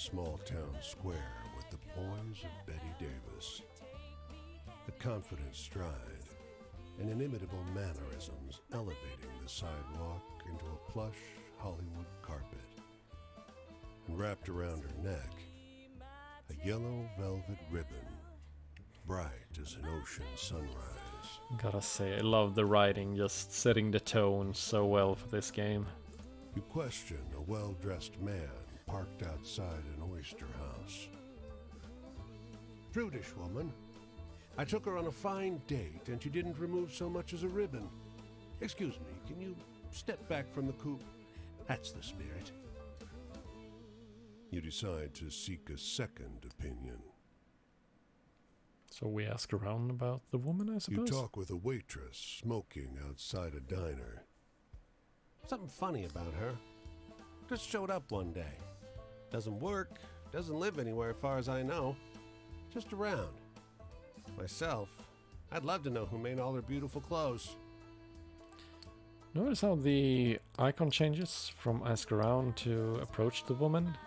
small town square with the poise of Betty Davis. A confident stride and inimitable mannerisms elevating the sidewalk into a plush Hollywood carpet. And wrapped around her neck, a yellow velvet ribbon, bright as an ocean sunrise. Gotta say, I love the writing, just setting the tone so well for this game. You question a well-dressed man parked outside an oyster house. Prudish woman. I took her on a fine date and she didn't remove so much as a ribbon. Excuse me, can you step back from the coupe? That's the spirit. You decide to seek a second opinion. So we ask around about the woman, I suppose? You talk with a waitress smoking outside a diner. Something funny about her. Just showed up one day. Doesn't work, doesn't live anywhere as far as I know. Just around. Myself, I'd love to know who made all her beautiful clothes. Notice how the icon changes from ask around to approach the woman?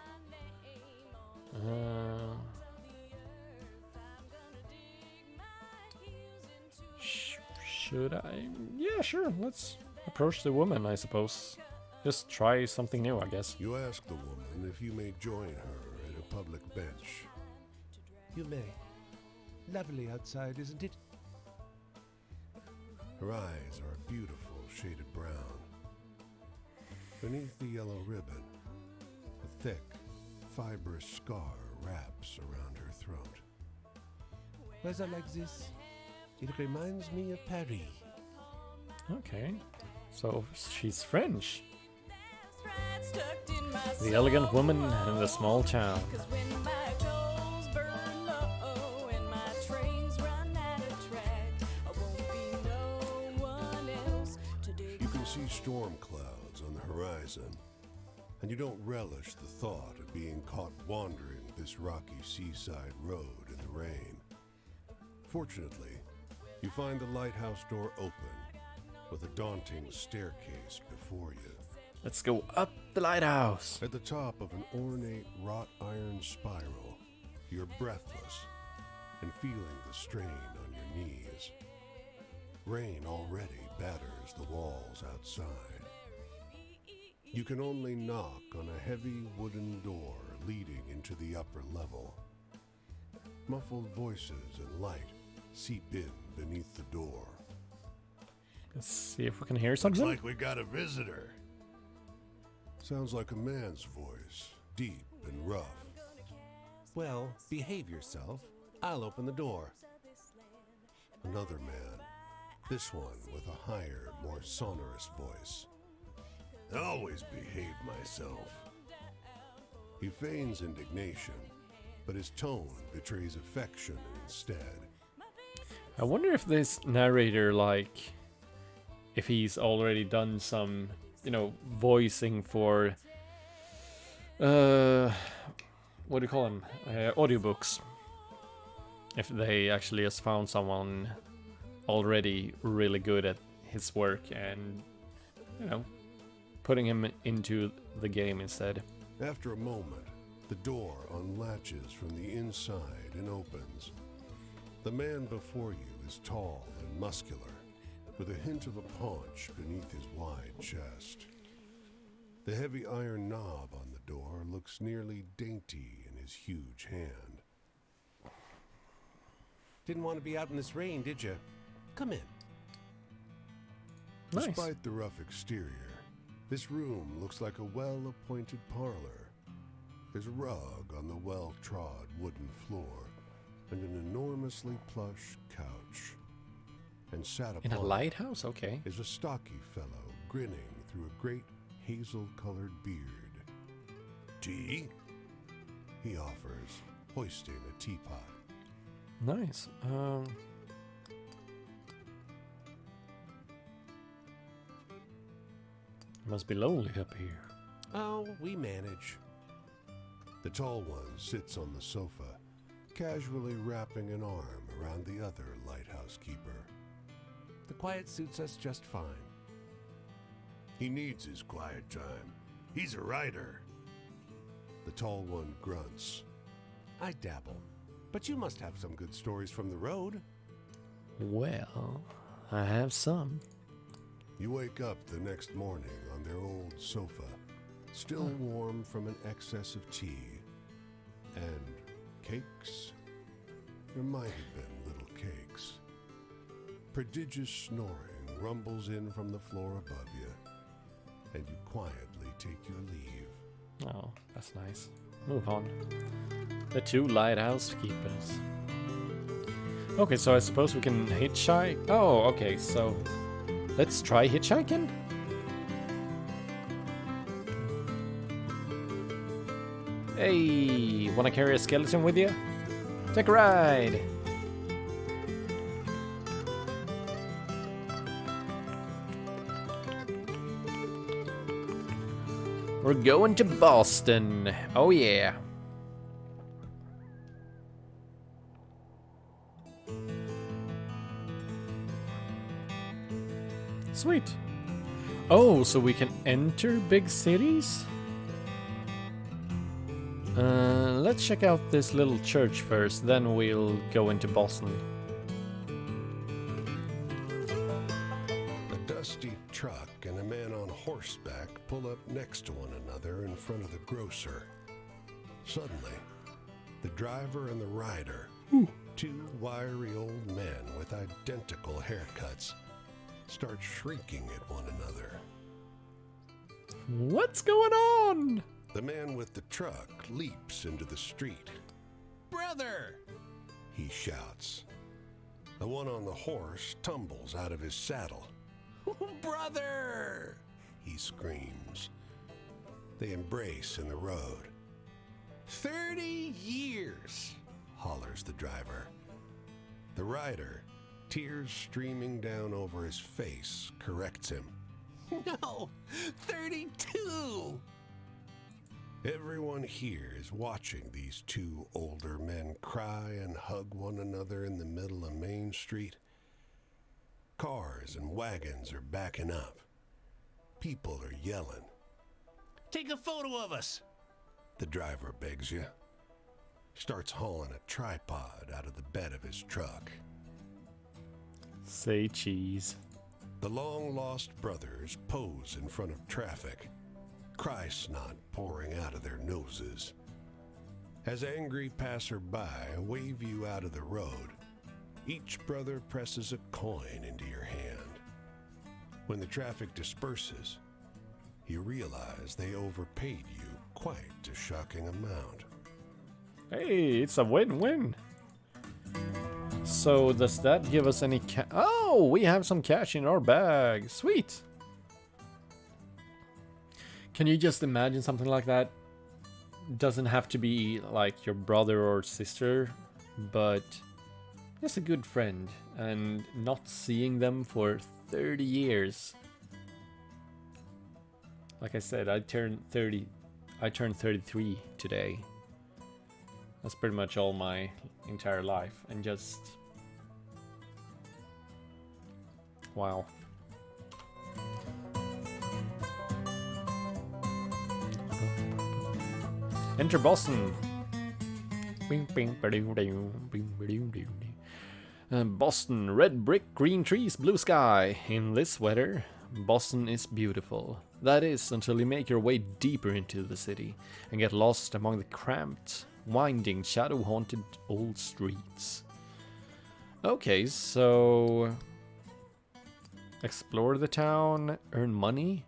Should I? Yeah, sure. Let's approach the woman, I suppose. Just try something new, I guess. You ask the woman if you may join her at a public bench. You may. Lovely outside, isn't it? Her eyes are a beautiful shaded brown. Beneath the yellow ribbon, a thick, fibrous scar wraps around her throat. Weather like this, it reminds me of Paris. Okay, so she's French. The elegant woman in the small town. You can see storm clouds on the horizon, and you don't relish the thought of being caught wandering this rocky seaside road in the rain. Fortunately, you find the lighthouse door open with a daunting staircase before you. Let's go up the lighthouse. At the top of an ornate wrought iron spiral, you're breathless and feeling the strain on your knees. Rain already batters the walls outside. You can only knock on a heavy wooden door leading into the upper level. Muffled voices and light seep in beneath the door. Let's see if we can hear something. Looks like we got a visitor. Sounds like a man's voice, deep and rough. Well, behave yourself. I'll open the door. Another man, this one with a higher, more sonorous voice. I always behave myself. He feigns indignation, but his tone betrays affection instead. I wonder if this narrator, like, if he's already done some, voicing for, what do you call them? Audiobooks. If they actually just found someone already really good at his work and, putting him into the game instead. After a moment, the door unlatches from the inside and opens. The man before you is tall and muscular, with a hint of a paunch beneath his wide chest. The heavy iron knob on the door looks nearly dainty in his huge hand. Didn't want to be out in this rain, did you? Come in. Nice. Despite the rough exterior, this room looks like a well-appointed parlor. There's a rug on the well-trod wooden floor and an enormously plush couch. And sat upon In a lighthouse? Okay. is a stocky fellow grinning through a great hazel-colored beard. Tea? He offers, hoisting a teapot. Nice. Must be lonely up here. Oh, we manage. The tall one sits on the sofa, casually wrapping an arm around the other lighthouse keeper. The quiet suits us just fine. He needs his quiet time. He's a writer. The tall one grunts. I dabble, but you must have some good stories from the road. Well, I have some. You wake up the next morning on their old sofa, still warm from an excess of tea. And cakes? There might have been little cakes. Prodigious snoring rumbles in from the floor above you, and you quietly take your leave. Oh, that's nice. Move on. The two lighthouse keepers. Okay, so I suppose we can hitchhike. Oh, okay, so let's try hitchhiking. Hey, wanna carry a skeleton with you? Take a ride. We're going to Boston. Oh yeah. Sweet. Oh, so we can enter big cities? Let's check out this little church first, then we'll go into Boston. A dusty truck and a man on horseback pull up next to one another in front of the grocer. Suddenly, the driver and the rider, two wiry old men with identical haircuts, start shrieking at one another. What's going on? The man with the truck leaps into the street. "Brother!" he shouts. The one on the horse tumbles out of his saddle. "Brother!" he screams. They embrace in the road. 30 years, hollers the driver. The rider, tears streaming down over his face, corrects him. "No, 32! Everyone here is watching these two older men cry and hug one another in the middle of Main Street. Cars and wagons are backing up. People are yelling. "Take a photo of us," the driver begs you. Starts hauling a tripod out of the bed of his truck. Say cheese. The long-lost brothers pose in front of traffic, cry snot pouring out of their noses. As angry passerby wave you out of the road, each brother presses a coin into your hand. When the traffic disperses, you realize they overpaid you quite a shocking amount. Hey, it's a win-win. So does that give us any cash? Oh, we have some cash in our bag. Sweet. Can you just imagine something like that? Doesn't have to be like your brother or sister, but just a good friend and not seeing them for 30 years. Like I said, I turned 33 today. That's pretty much all my entire life, and just wow. Enter Boston. Boston, red brick, green trees, blue sky. In this weather, Boston is beautiful. That is, until you make your way deeper into the city and get lost among the cramped, winding, shadow-haunted old streets. Okay, so explore the town, earn money,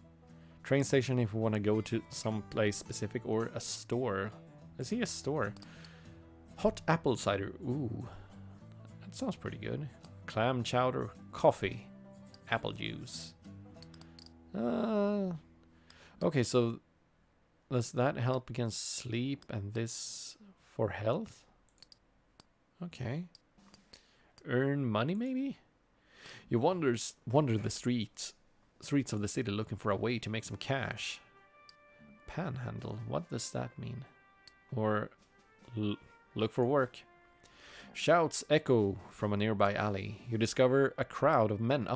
train station if we want to go to some place specific, or a store. I see a store. Hot apple cider. Ooh, that sounds pretty good. Clam chowder, coffee, apple juice. Okay, so does that help against sleep and this for health? Okay. Earn money maybe? You wander the streets of the city looking for a way to make some cash. Panhandle, what does that mean? Or look for work. Shouts echo from a nearby alley. You discover a crowd of men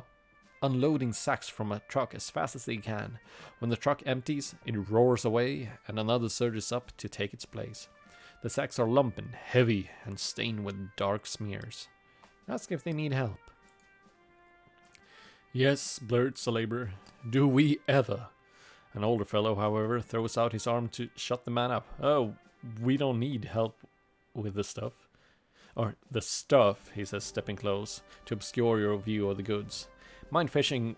unloading sacks from a truck as fast as they can. When the truck empties, it roars away and another surges up to take its place. The sacks are lumping, heavy, and stained with dark smears. Ask if they need help. Yes, blurts a laborer. Do we ever? An older fellow, however, throws out his arm to shut the man up. Oh, we don't need help with the stuff. Or the stuff, he says, stepping close, to obscure your view of the goods. Mind fetching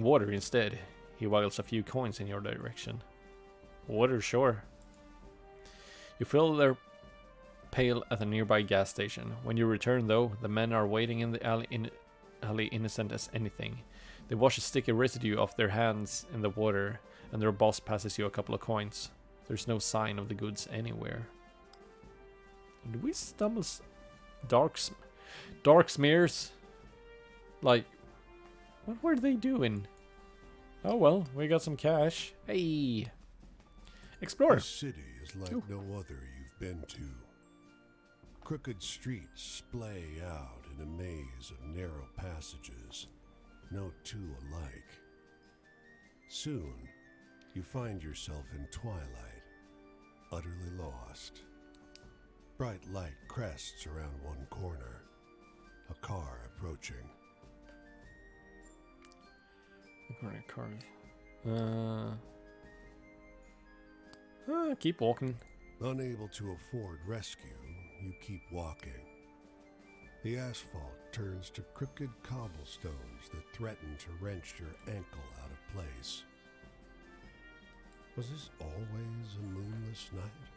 water instead. He waggles a few coins in your direction. Water, sure. You fill their pail at a nearby gas station. When you return, though, the men are waiting in the alley innocent as anything. They wash a sticky residue off their hands in the water, and their boss passes you a couple of coins. There's no sign of the goods anywhere. Do we stumble... Dark smears? Like, what were they doing? Oh well, we got some cash. Hey! Explore! The city is like no other you've been to. Crooked streets splay out in a maze of narrow passages, no two alike. Soon, you find yourself in twilight, utterly lost. Bright light crests around one corner, a car approaching. Keep walking. Unable to afford rescue, you keep walking. The asphalt turns to crooked cobblestones that threaten to wrench your ankle out of place. Was this always a moonless night?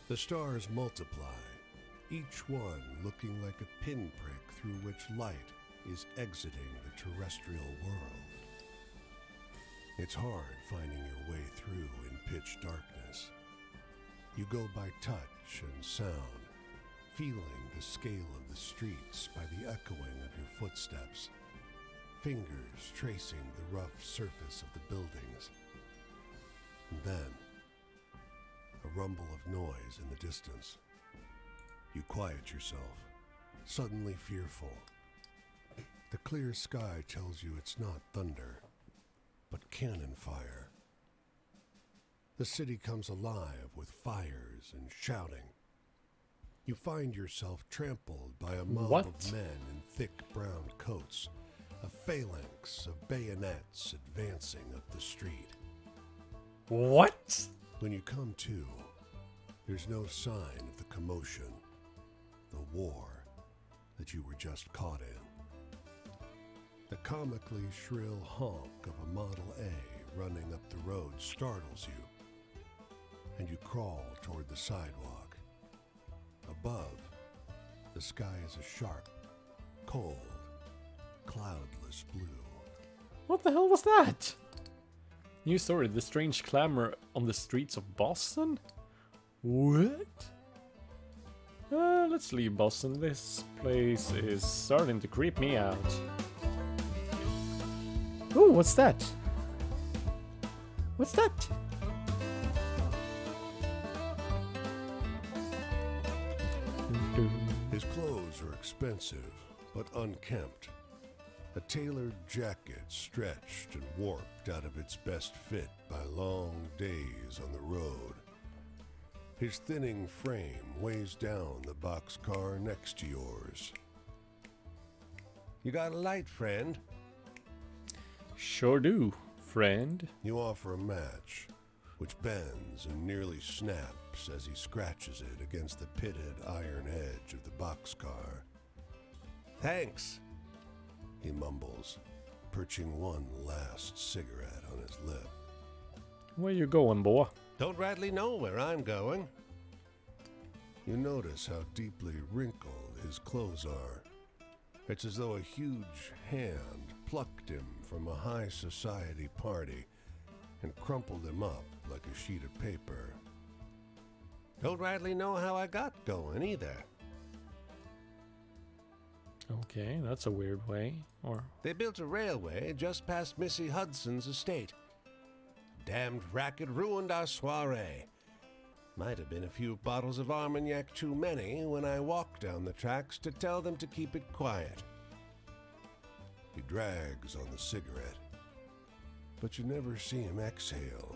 The stars multiply, each one looking like a pinprick through which light is exiting the terrestrial world. It's hard finding your way through in pitch darkness. You go by touch and sound, feeling the scale of the streets by the echoing of your footsteps, fingers tracing the rough surface of the buildings. And then, a rumble of noise in the distance. You quiet yourself, suddenly fearful. The clear sky tells you it's not thunder, but cannon fire. The city comes alive with fires and shouting. You find yourself trampled by a mob of men in thick brown coats, a phalanx of bayonets advancing up the street. What? When you come to, there's no sign of the commotion, the war that you were just caught in. The comically shrill honk of a Model A running up the road startles you, and you crawl toward the sidewalk. Above, the sky is a sharp, cold, cloudless blue. What the hell was that? New story, the strange clamor on the streets of Boston? What? Let's leave Boston. This place is starting to creep me out. Ooh, what's that? What's that? His clothes are expensive, but unkempt. A tailored jacket stretched and warped out of its best fit by long days on the road. His thinning frame weighs down the boxcar next to yours. You got a light, friend? Sure do, friend. You offer a match, which bends and nearly snaps as he scratches it against the pitted iron edge of the boxcar. Thanks, he mumbles, perching one last cigarette on his lip. Where you going, boy? Don't rightly know where I'm going. You notice how deeply wrinkled his clothes are. It's as though a huge hand plucked him from a high society party and crumpled him up like a sheet of paper. Don't rightly know how I got going either. Okay, that's a weird way. Or They built a railway just past Missy Hudson's estate. Damned racket ruined our soiree. Might have been a few bottles of Armagnac too many when I walked down the tracks to tell them to keep it quiet. He drags on the cigarette, but you never see him exhale.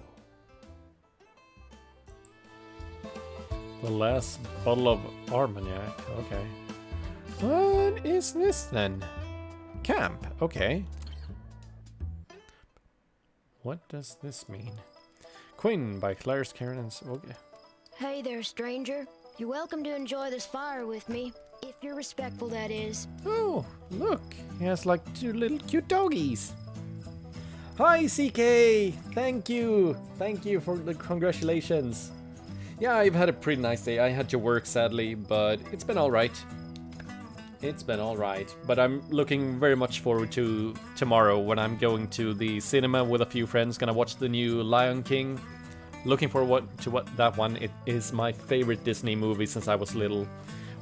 The last bottle of Armagnac, okay. What is this then? Camp, okay. What does this mean? Quinn by Claire's Karen and okay. Hey there, stranger. You're welcome to enjoy this fire with me. If you're respectful, that is. Oh, look. He has like 2 little cute doggies. Hi, CK. Thank you. Thank you for the congratulations. Yeah, I've had a pretty nice day. I had to work, sadly, but it's been alright. It's been alright. But I'm looking very much forward to tomorrow when I'm going to the cinema with a few friends. Gonna watch the new Lion King. Looking forward to that one. It is my favorite Disney movie since I was little.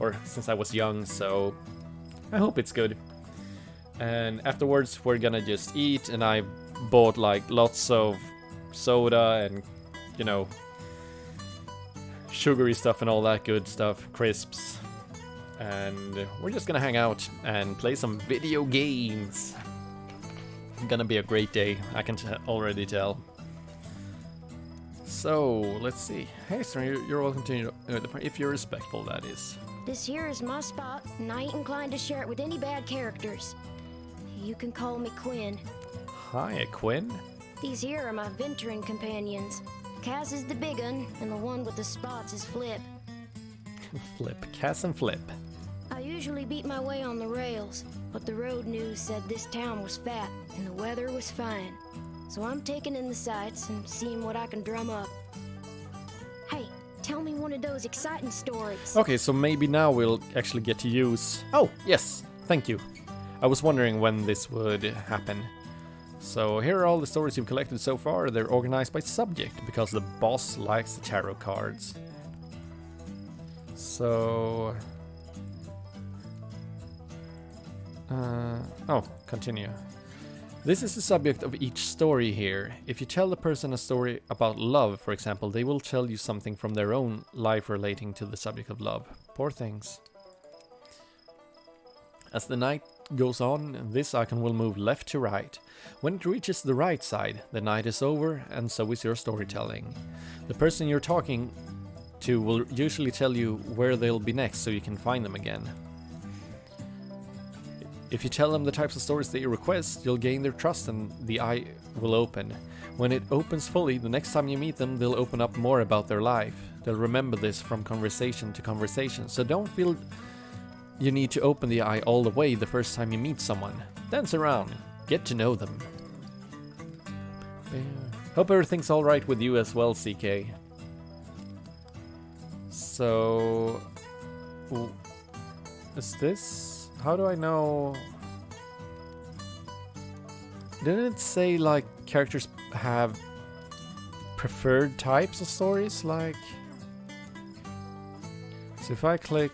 Or since I was young, so I hope it's good. And afterwards we're gonna just eat, and I bought like lots of soda and, you know, sugary stuff and all that good stuff, crisps. And we're just gonna hang out and play some video games. It's gonna be a great day, I can already tell. So, let's see. Hey, sir, you're welcome to if you're respectful, that is. This here is my spot, and I ain't inclined to share it with any bad characters. You can call me Quinn. Hi, Quinn. These here are my venturing companions. Cass is the big un, and the one with the spots is Flip. Flip, Cass and Flip. I usually beat my way on the rails, but the road news said this town was fat, and the weather was fine. So I'm taking in the sights and seeing what I can drum up. Hey, tell me one of those exciting stories. Okay, so maybe now we'll actually get to use... Oh, yes, thank you. I was wondering when this would happen. So here are all the stories you've collected so far. They're organized by subject, because the boss likes the tarot cards. So... continue. This is the subject of each story here. If you tell the person a story about love, for example, they will tell you something from their own life relating to the subject of love. Poor things. As the night goes on, this icon will move left to right. When it reaches the right side, the night is over, and so is your storytelling. The person you're talking to will usually tell you where they'll be next, so you can find them again. If you tell them the types of stories that you request, you'll gain their trust and the eye will open. When it opens fully, the next time you meet them, they'll open up more about their life. They'll remember this from conversation to conversation, so don't feel you need to open the eye all the way the first time you meet someone. Dance around, get to know them. Hope everything's alright with you as well, CK. So... is this... How do I know? Didn't it say like characters have preferred types of stories? Like, so if I click,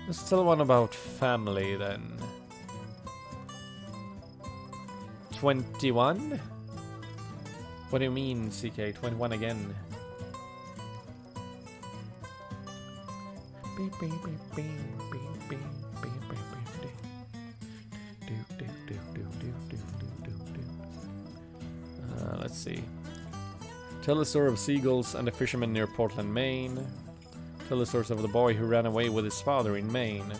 let's tell one about family then. 21? What do you mean, CK? 21 again? Let's see. Tell the story of seagulls and a fisherman near Portland, Maine. Tell the story of the boy who ran away with his father in Maine.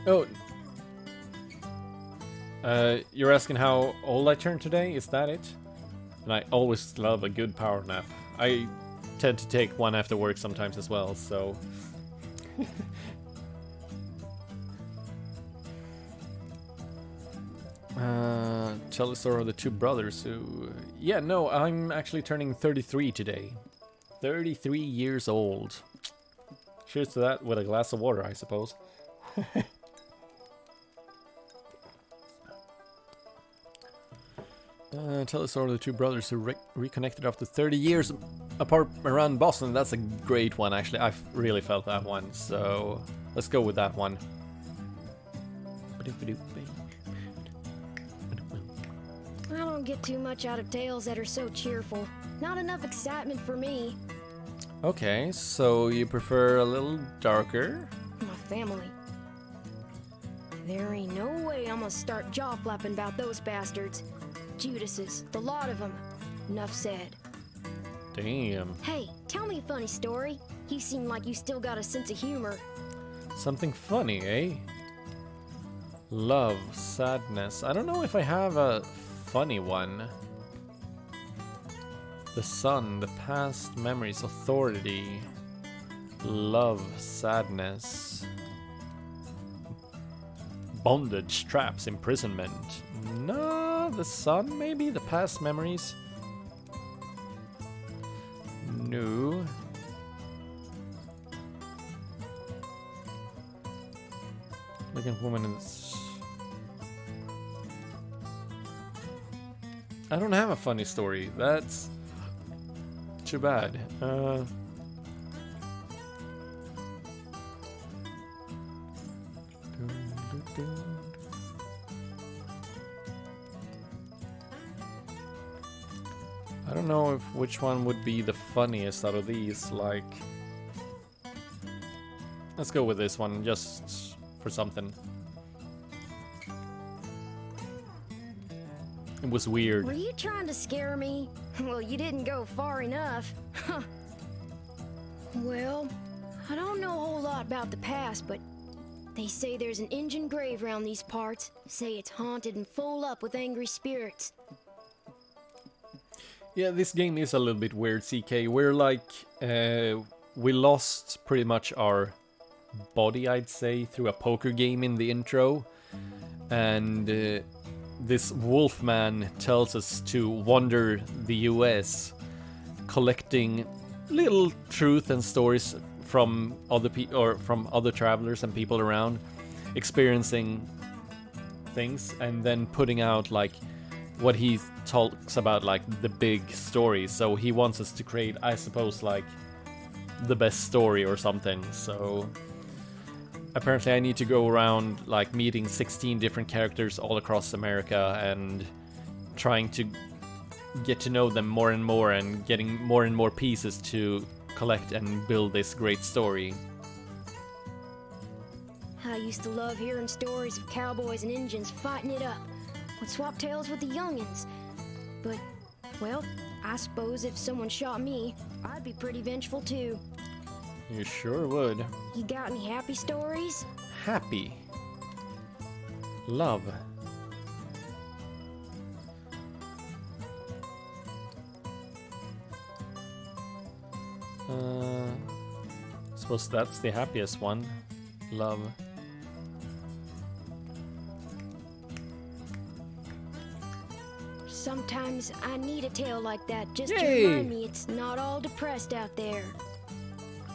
Oh. You're asking how old I turned today? Is that it? And I always love a good power nap. I tend to take one after work sometimes as well, so... Tell the story of the 2 brothers who... Yeah, no, I'm actually turning 33 today. 33 years old. Cheers to that with a glass of water, I suppose. Tell the story of the 2 brothers who reconnected after 30 years apart around Boston. That's a great one, actually. I've really felt that one, so let's go with that one. I don't get too much out of tales that are so cheerful. Not enough excitement for me. Okay, so you prefer a little darker? My family. There ain't no way I'm gonna start jaw flapping about those bastards. Judases, the lot of them. Enough said. Damn. Hey, tell me a funny story. You seem like you still got a sense of humor. Something funny, eh? Love, sadness. I don't know if I have a funny one. The sun, the past memories, authority, love, sadness, bondage, traps, imprisonment. No, the sun, maybe? The past memories? No. Looking woman is... I don't have a funny story. That's too bad. I don't know which one would be the funniest out of these. Like, let's go with this one just for something. It was weird. Were you trying to scare me? Well, you didn't go far enough. Huh. Well, I don't know a whole lot about the past, but they say there's an Injun grave around these parts. Say it's haunted and full up with angry spirits. Yeah, this game is a little bit weird, CK. We're like, we lost pretty much our body, I'd say, through a poker game in the intro. And this wolfman tells us to wander the US, collecting little truth and stories from other or from other travelers and people around, experiencing things, and then putting out like what he talks about, like the big story. So he wants us to create, I suppose, like the best story or something. So apparently I need to go around like meeting 16 different characters all across America and trying to get to know them more and more and getting more and more pieces to collect and build this great story. I used to love hearing stories of cowboys and Injuns fighting it up. Would swap tales with the youngins. But, well, I suppose if someone shot me, I'd be pretty vengeful too. You sure would. You got any happy stories? Happy. Love. Suppose that's the happiest one. Love. Sometimes I need a tale like that just Yay! to remind me it's not all depressed out there.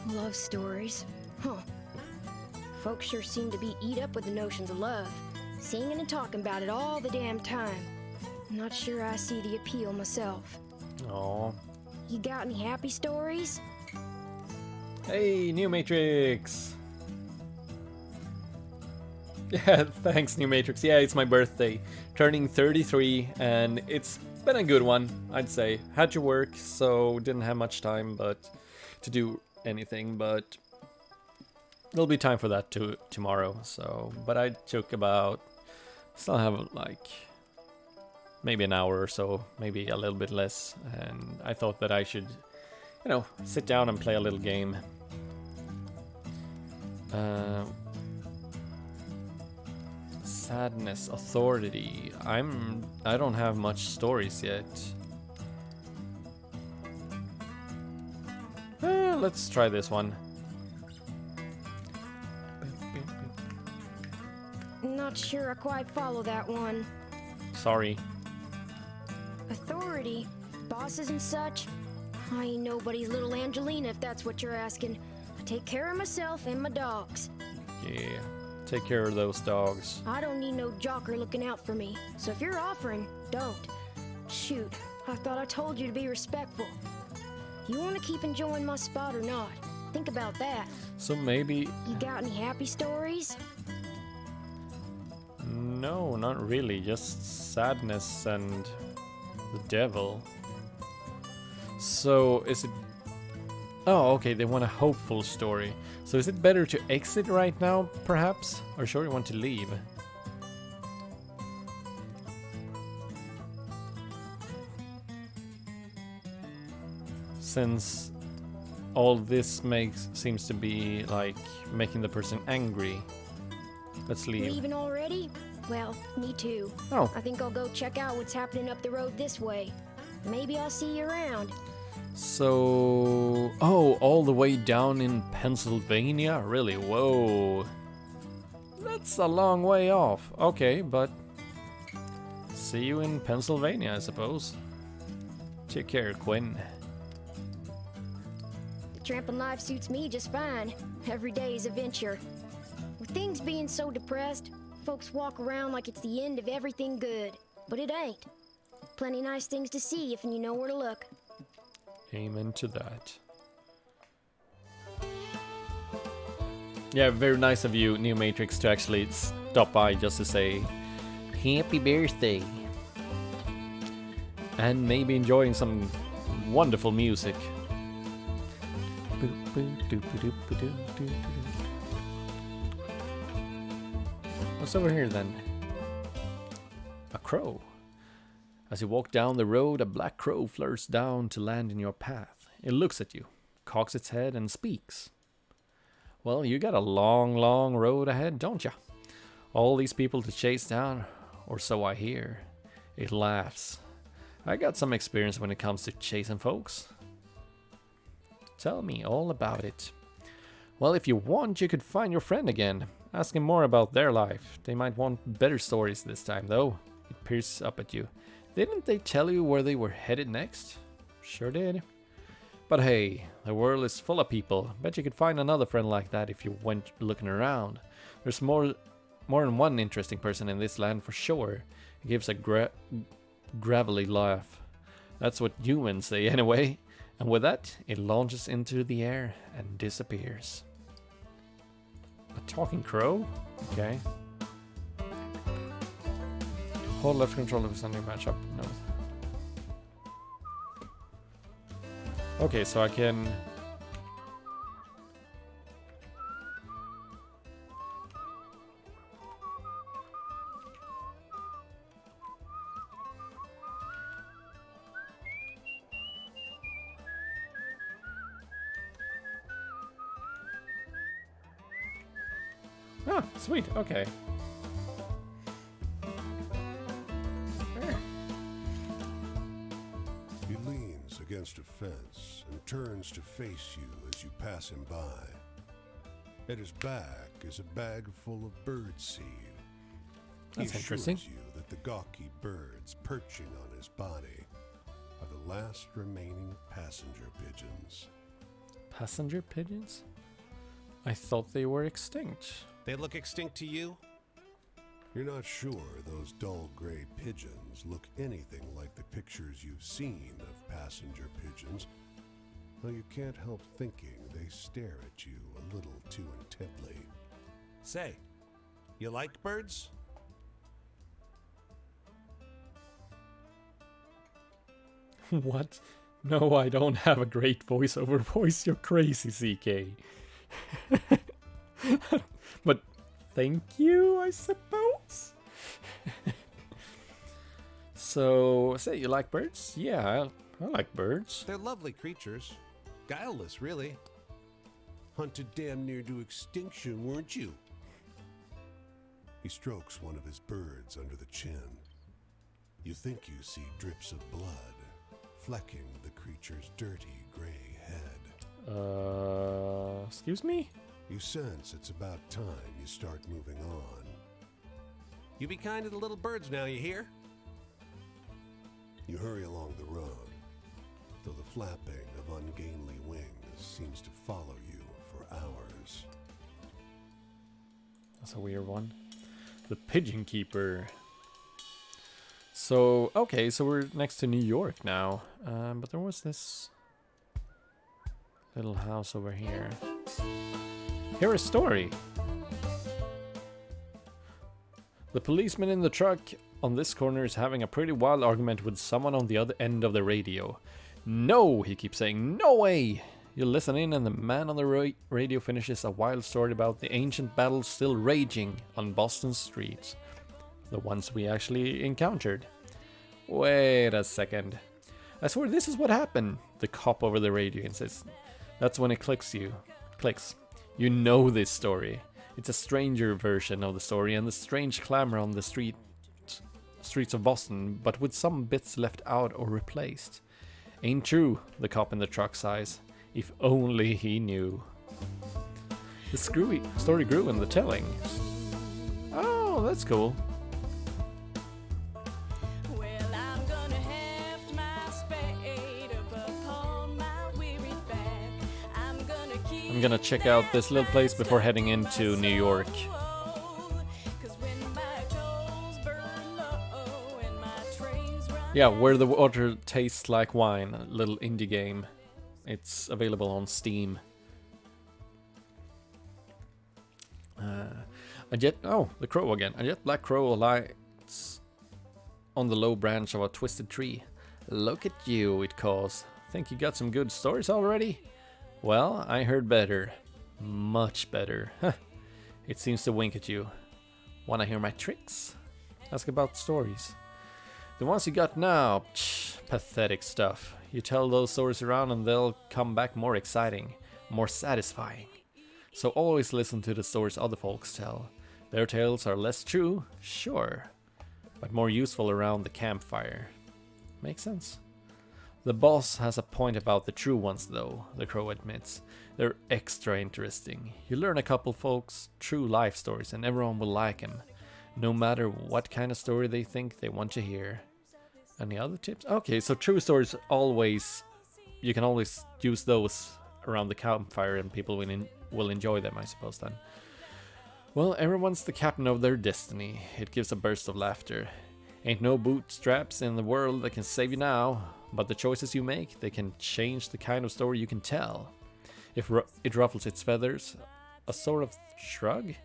Love stories. Huh. Folks sure seem to be eat up with the notions of love. Singing and talking about it all the damn time. I'm not sure I see the appeal myself. Aww. You got any happy stories? Hey, New Matrix! Yeah, thanks, New Matrix. Yeah, it's my birthday. Turning 33, and it's been a good one, I'd say. Had to work, so didn't have much time but to do anything, but there'll be time for that tomorrow. So, but I took about, still have like maybe an hour or so, maybe a little bit less, and I thought that I should, you know, sit down and play a little game. Sadness, authority. I don't have much stories yet. Let's try this one. Not sure I quite follow that one. Sorry. Authority? Bosses and such? I ain't nobody's little Angelina if that's what you're asking. I take care of myself and my dogs. Yeah. Take care of those dogs. I don't need no jocker looking out for me. So if you're offering, don't. Shoot, I thought I told you to be respectful. You want to keep enjoying my spot or not? Think about that. So maybe... You got any happy stories? No, not really. Just sadness and the devil. So is it... Oh, okay, they want a hopeful story. So is it better to exit right now, perhaps? Or sure you want to leave? Since all this seems to be like making the person angry. Let's leave. Leaving already? Well, me too. Oh. I think I'll go check out what's happening up the road this way. Maybe I'll see you around. So... Oh, all the way down in Pennsylvania? Really? Whoa. That's a long way off. Okay, but... See you in Pennsylvania, I suppose. Take care, Quinn. The tramping life suits me just fine. Every day is a venture. With things being so depressed, folks walk around like it's the end of everything good. But it ain't. Plenty nice things to see if you know where to look. Amen to that. Yeah, very nice of you, New Matrix, to actually stop by just to say happy birthday. And maybe enjoying some wonderful music. What's over here then? A crow. As you walk down the road, a black crow flirts down to land in your path. It looks at you, cocks its head, and speaks. Well, you got a long, long road ahead, don't ya? All these people to chase down, or so I hear. It laughs. I got some experience when it comes to chasing folks. Tell me all about it. Well, if you want, you could find your friend again. Ask him more about their life. They might want better stories this time, though. It peers up at you. Didn't they tell you where they were headed next? Sure did. But hey, the world is full of people. Bet you could find another friend like that if you went looking around. There's more than one interesting person in this land for sure. It gives a gravelly laugh. That's what humans say anyway. And with that, it launches into the air and disappears. A talking crow? Okay. Hold left control to send your match up. No. Okay, so I can... Ah, sweet, okay. He leans against a fence and turns to face you as you pass him by. At his back is a bag full of birdseed. That's He interesting. assures you that the gawky birds perching on his body are the last remaining passenger pigeons. Passenger pigeons? I thought they were extinct. They look extinct to you? You're not sure those dull gray pigeons look anything like the pictures you've seen of passenger pigeons, though you can't help thinking they stare at you a little too intently. Say, you like birds? What? No, I don't have a great voiceover voice. You're crazy, CK. But thank you, I suppose. So, say you like birds? Yeah, I like birds. They're lovely creatures. Guileless, really. Hunted damn near to extinction, weren't you? He strokes one of his birds under the chin. You think you see drips of blood flecking the creature's dirty gray head. Excuse me? You sense it's about time you start moving on. You be kind to the little birds now, you hear? You hurry along the road, though the flapping of ungainly wings seems to follow you for hours. That's a weird one. The Pigeon Keeper. So, okay, so we're next to New York now. But there was this little house over here. Hear a story. The policeman in the truck on this corner is having a pretty wild argument with someone on the other end of the radio. No, he keeps saying, no way! You listen in and the man on the radio finishes a wild story about the ancient battles still raging on Boston's streets. The ones we actually encountered. Wait a second. I swear this is what happened, the cop over the radio insists. That's when it clicks. You know this story. It's a stranger version of the story and the strange clamor on the streets of Boston, but with some bits left out or replaced. Ain't true, the cop in the truck sighs. If only he knew. The story grew in the telling. Oh, that's cool. I'm gonna check out this little place before heading into New York. Yeah, Where the Water Tastes Like Wine, a little indie game. It's available on Steam. The crow again. A jet black crow alights on the low branch of a twisted tree. Look at you, it calls. Think you got some good stories already? Well, I heard better. Much better. It seems to wink at you. Wanna hear my tricks? Ask about stories. The ones you got now, pathetic stuff. You tell those stories around and they'll come back more exciting, more satisfying. So always listen to the stories other folks tell. Their tales are less true, sure, but more useful around the campfire. Makes sense. The boss has a point about the true ones though, the crow admits. They're extra interesting. You learn a couple folks' true life stories and everyone will like them. No matter what kind of story they think they want to hear. Any other tips? Okay, so true stories you can always use those around the campfire and people will enjoy them, I suppose then. Well, everyone's the captain of their destiny. It gives a burst of laughter. Ain't no bootstraps in the world that can save you now, but the choices you make, they can change the kind of story you can tell. If it ruffles its feathers, a sort of shrug?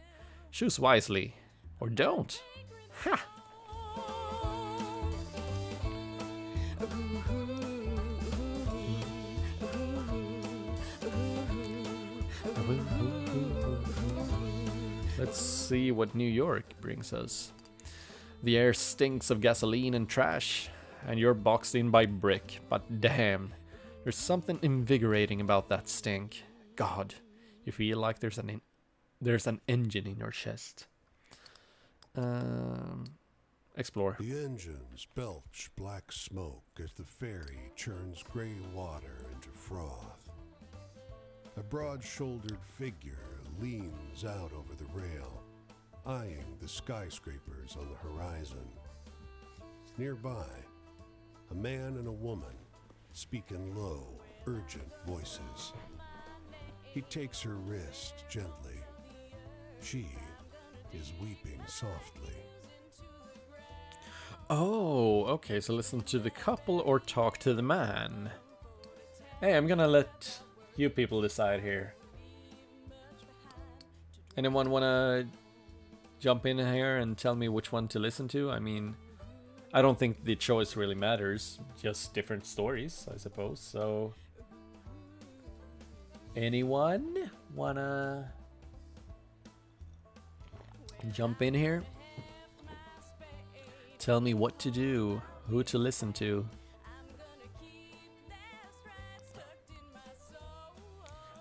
Choose wisely, or don't. Ha! Let's see what New York brings us. The air stinks of gasoline and trash, and you're boxed in by brick, but damn, there's something invigorating about that stink. God, you feel like there's an engine in your chest. Explore. The engines belch black smoke as the ferry churns gray water into froth. A broad-shouldered figure leans out over the rail, eyeing the skyscrapers on the horizon. Nearby, a man and a woman speak in low, urgent voices. He takes her wrist gently. She is weeping softly. Oh, okay, so listen to the couple or talk to the man. Hey, I'm gonna let you people decide here. Anyone wanna jump in here and tell me which one to listen to? I mean, I don't think the choice really matters, just different stories, I suppose, so... Anyone wanna jump in here? Tell me what to do, who to listen to.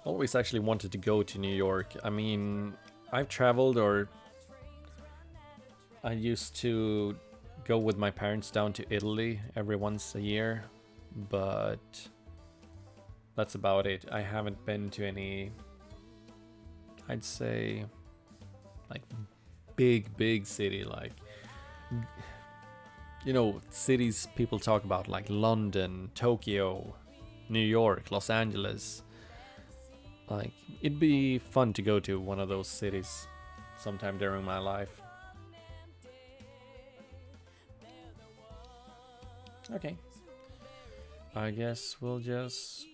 Always actually wanted to go to New York. I mean, I've traveled, or I used to go with my parents down to Italy every once a year, but that's about it. I haven't been to any, I'd say, like big city, like, you know, cities people talk about, like London, Tokyo, New York, Los Angeles. Like, it'd be fun to go to one of those cities sometime during my life. Okay. I guess we'll just...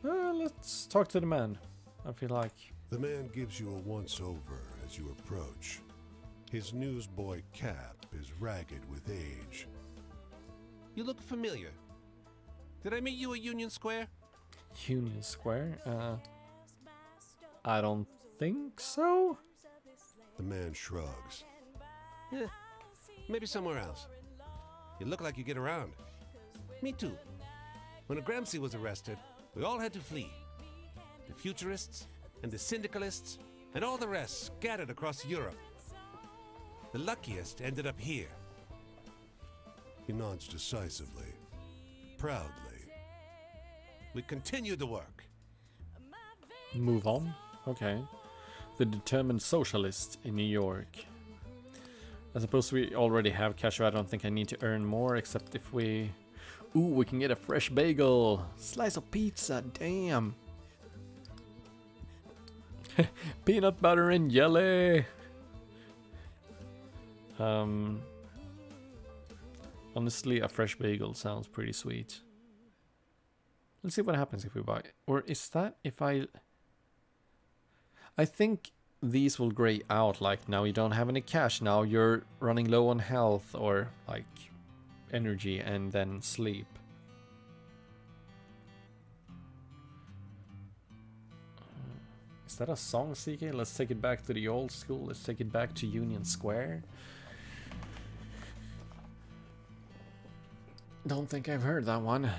let's talk to the man, I feel like. The man gives you a once-over as you approach. His newsboy cap is ragged with age. You look familiar. Did I meet you at Union Square? Union Square? I don't think so. The man shrugs. Yeah, maybe somewhere else. You look like you get around. Me too. When Gramsci was arrested, we all had to flee. The futurists and the syndicalists and all the rest scattered across Europe. The luckiest ended up here. He nods decisively, proudly. We continued the work. Move on. Okay. The Determined Socialist in New York. I suppose we already have cash, so I don't think I need to earn more, except if we... Ooh, we can get a fresh bagel. Slice of pizza, damn. Peanut butter and jelly. Honestly, a fresh bagel sounds pretty sweet. Let's see what happens if we buy it. Or is that if I think these will gray out, like now you don't have any cash, now you're running low on health or like energy, and then sleep. Is that a song, CK? Let's take it back to the old school. Let's take it back to Union Square. Don't think I've heard that one.